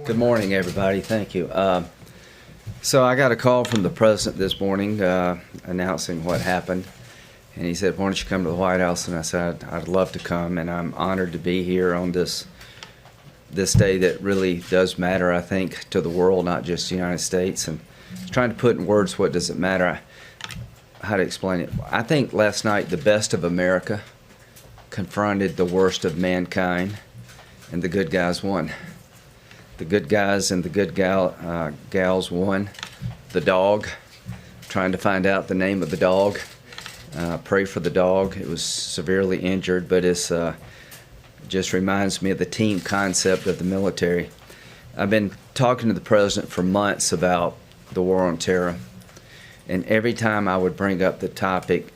Good morning, everybody. Thank you. So I got a call from the president this morning announcing what happened. And he said, why don't you come to the White House? And I said, I'd love to come. And I'm honored to be here on this day that really does matter, I think, to the world, not just the United States. And trying to put in words what does it matter, how to explain it. I think last night the best of America confronted the worst of mankind, and the good guys won. The good guys and the good gals won. The dog, trying to find out the name of the dog. Pray for the dog. It was severely injured, but it's just reminds me of the team concept of the military. I've been talking to the president for months about the war on terror, and every time I would bring up the topic,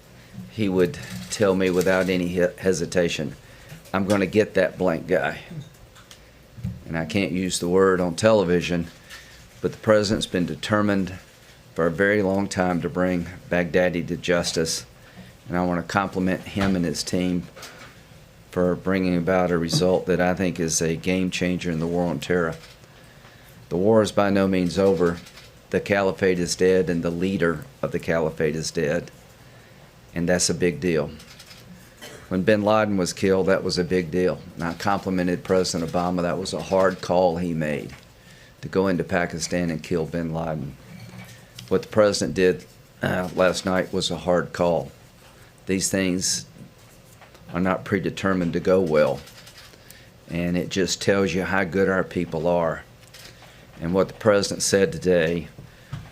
he would tell me without any hesitation, I'm going to get that blank guy. And I can't use the word on television, but the president's been determined for a very long time to bring Baghdadi to justice. And I want to compliment him and his team for bringing about a result that I think is a game changer in the war on terror. The war is by no means over. The caliphate is dead, and the leader of the caliphate is dead. And that's a big deal. When bin Laden was killed, that was a big deal. And I complimented President Obama. That was a hard call he made to go into Pakistan and kill bin Laden. What the president did last night was a hard call. These things are not predetermined to go well. And it just tells you how good our people are. And what the president said today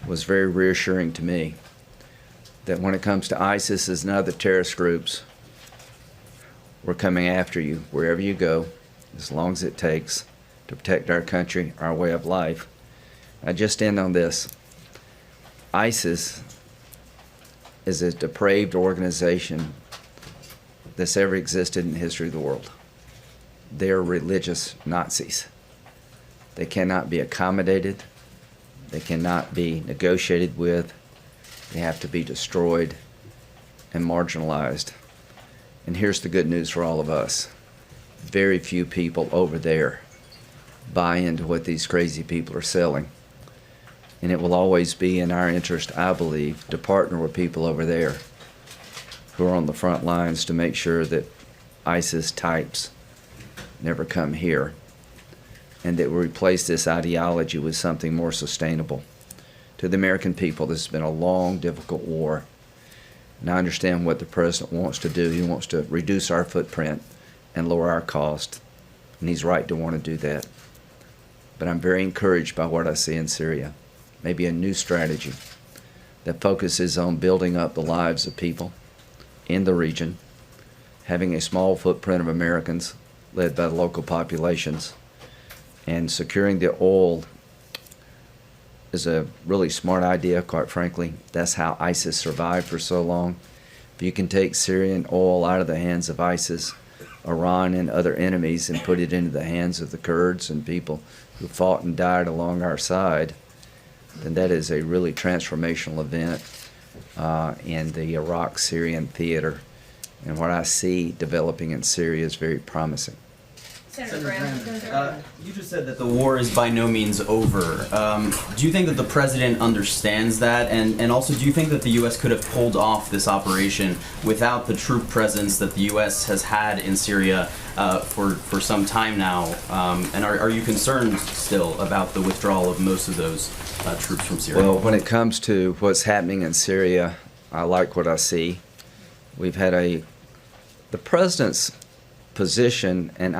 was very reassuring to me, that when it comes to ISIS and other terrorist groups, we're coming after you wherever you go, as long as it takes to protect our country, our way of life. I just end on this. ISIS is a depraved organization that's ever existed in the history of the world. They're religious Nazis. They cannot be accommodated. They cannot be negotiated with. They have to be destroyed and marginalized. And here's the good news for all of us. Very few people over there buy into what these crazy people are selling. And it will always be in our interest, I believe, to partner with people over there who are on the front lines to make sure that ISIS types never come here, and that we replace this ideology with something more sustainable. To the American people, this has been a long, difficult war. And I understand what the president wants to do. He wants to reduce our footprint and lower our cost. And he's right to want to do that. But I'm very encouraged by what I see in Syria. Maybe a new strategy that focuses on building up the lives of people in the region, having a small footprint of Americans led by the local populations, and securing the oil is a really smart idea, quite frankly. That's how ISIS survived for so long. If you can take Syrian oil out of the hands of ISIS, Iran, and other enemies and put it into the hands of the Kurds and people who fought and died along our side, then that is a really transformational event in the Iraq-Syrian theater. And what I see developing in Syria is very promising. Senator Graham, you just said that the war is by no means over. Do you think that the president understands that? And also, do you think that the U.S. could have pulled off this operation without the troop presence that the U.S. has had in Syria for some time now? And are you concerned still about the withdrawal of most of those troops from Syria? Well, when it comes to what's happening in Syria, I like what I see. We've had the president's position and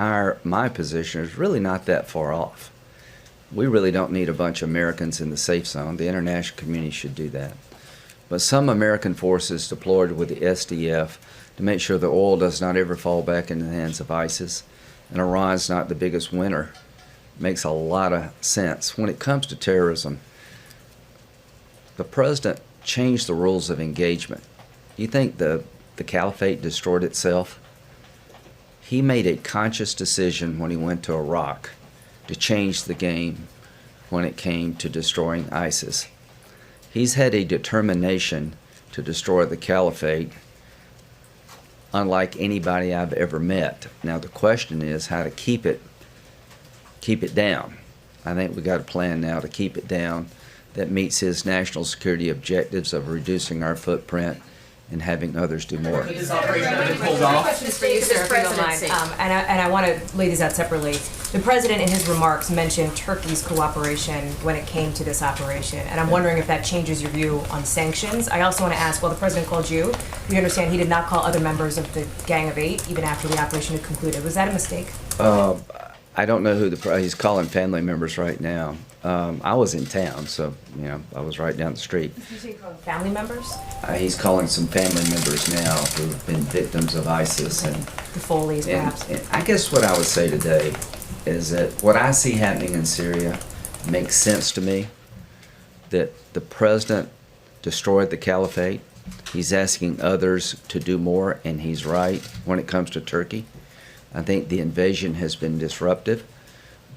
my position is really not that far off. We really don't need a bunch of Americans in the safe zone. The international community should do that. But some American forces deployed with the SDF to make sure the oil does not ever fall back into the hands of ISIS, and Iran's not the biggest winner, makes a lot of sense. When it comes to terrorism, the president changed the rules of engagement. You think the caliphate destroyed itself? He made a conscious decision when he went to Iraq to change the game when it came to destroying ISIS. He's had a determination to destroy the caliphate unlike anybody I've ever met. Now the question is how to keep it down. I think we got a plan now to keep it down that meets his national security objectives of reducing our footprint and having others do more. Could this operation have been pulled off? Questions for you, sir, if you don't mind. And I want to lay these out separately. The president, in his remarks, mentioned Turkey's cooperation when it came to this operation, and I'm wondering if that changes your view on sanctions. I also want to ask, well, the president called you. We understand he did not call other members of the Gang of Eight, even after the operation had concluded. Was that a mistake? I don't know who he's calling family members right now. I was in town, so I was right down the street. Did you say call family members? He's calling some family members now who've been victims of ISIS and The Foleys, perhaps. and I guess what I would say today is that what I see happening in Syria makes sense to me. That the president destroyed the caliphate. He's asking others to do more, and he's right when it comes to Turkey. I think the invasion has been disruptive,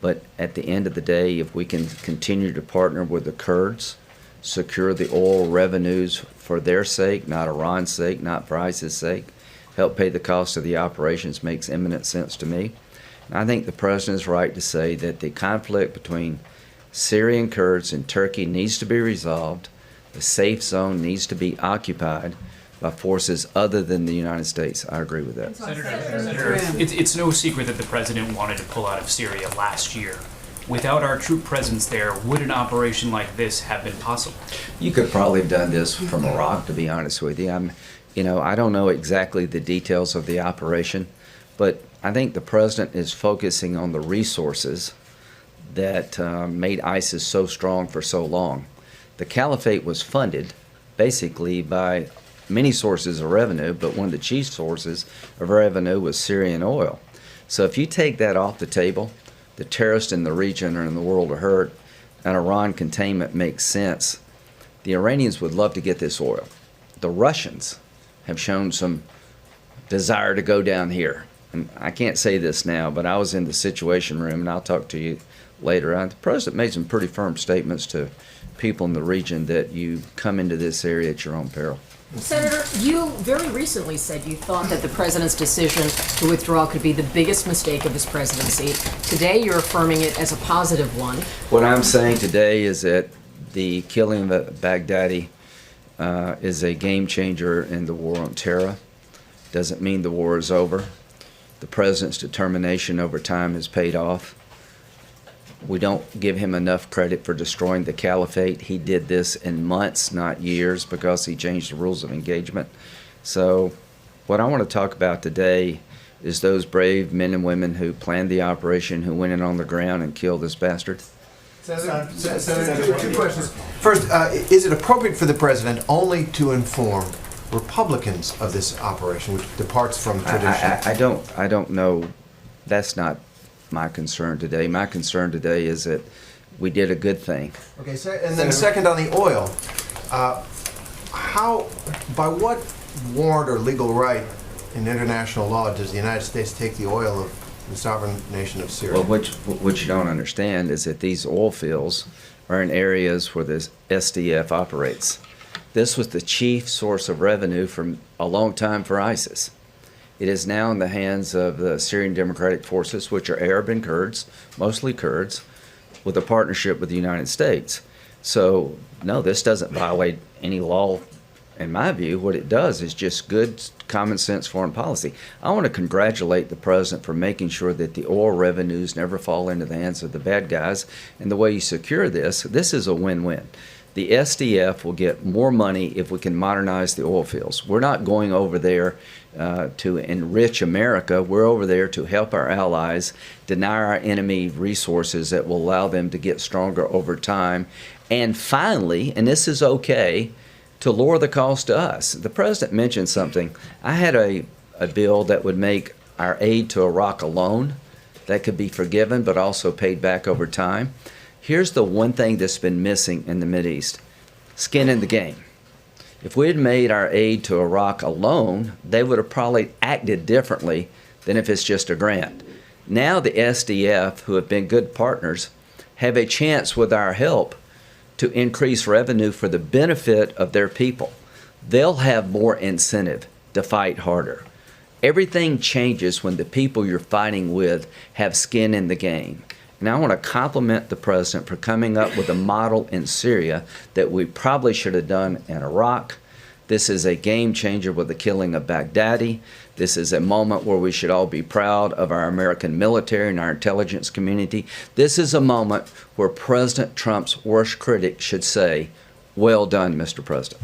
but at the end of the day, if we can continue to partner with the Kurds, secure the oil revenues for their sake, not Iran's sake, not for ISIS' sake, help pay the cost of the operations makes eminent sense to me. And I think the president is right to say that the conflict between Syrian Kurds and Turkey needs to be resolved. The safe zone needs to be occupied by forces other than the United States. I agree with that. Senator, it's no secret that the president wanted to pull out of Syria last year. Without our troop presence there, would an operation like this have been possible? You could probably have done this from Iraq, to be honest with you. I don't know exactly the details of the operation, but I think the president is focusing on the resources that made ISIS so strong for so long. The caliphate was funded basically by many sources of revenue, but one of the chief sources of revenue was Syrian oil. So if you take that off the table, the terrorists in the region or in the world are hurt, and Iran containment makes sense. The Iranians would love to get this oil. The Russians have shown some desire to go down here. And I can't say this now, but I was in the Situation Room, and I'll talk to you later on. The president made some pretty firm statements to people in the region that you come into this area at your own peril. Senator, you very recently said you thought that the president's decision to withdraw could be the biggest mistake of his presidency. Today, you're affirming it as a positive one. What I'm saying today is that the killing of Baghdadi is a game changer in the war on terror. Doesn't mean the war is over. The president's determination over time has paid off. We don't give him enough credit for destroying the caliphate. He did this in months, not years, because he changed the rules of engagement. So what I want to talk about today is those brave men and women who planned the operation, who went in on the ground and killed this bastard. Senator, two questions. First, is it appropriate for the president only to inform Republicans of this operation, which departs from tradition? I don't know. That's not my concern today. My concern today is that we did a good thing. Okay, and then second on the oil, by what warrant or legal right in international law does the United States take the oil of the sovereign nation of Syria? Well, what you don't understand is that these oil fields are in areas where the SDF operates. This was the chief source of revenue for a long time for ISIS. It is now in the hands of the Syrian Democratic Forces, which are Arab and Kurds, mostly Kurds, with a partnership with the United States. So, no, this doesn't violate any law, in my view. What it does is just good, common sense foreign policy. I want to congratulate the president for making sure that the oil revenues never fall into the hands of the bad guys. And the way you secure this is a win-win. The SDF will get more money if we can modernize the oil fields. We're not going over there to enrich America. We're over there to help our allies deny our enemy resources that will allow them to get stronger over time. And finally, and this is okay, to lower the cost to us. The president mentioned something. I had a bill that would make our aid to Iraq alone that could be forgiven but also paid back over time. Here's the one thing that's been missing in the Mideast: skin in the game. If we had made our aid to Iraq alone, they would have probably acted differently than if it's just a grant. Now the SDF, who have been good partners, have a chance with our help to increase revenue for the benefit of their people. They'll have more incentive to fight harder. Everything changes when the people you're fighting with have skin in the game. And I want to compliment the president for coming up with a model in Syria that we probably should have done in Iraq. This is a game changer with the killing of Baghdadi. This is a moment where we should all be proud of our American military and our intelligence community. This is a moment where President Trump's worst critic should say, "Well done, Mr. President."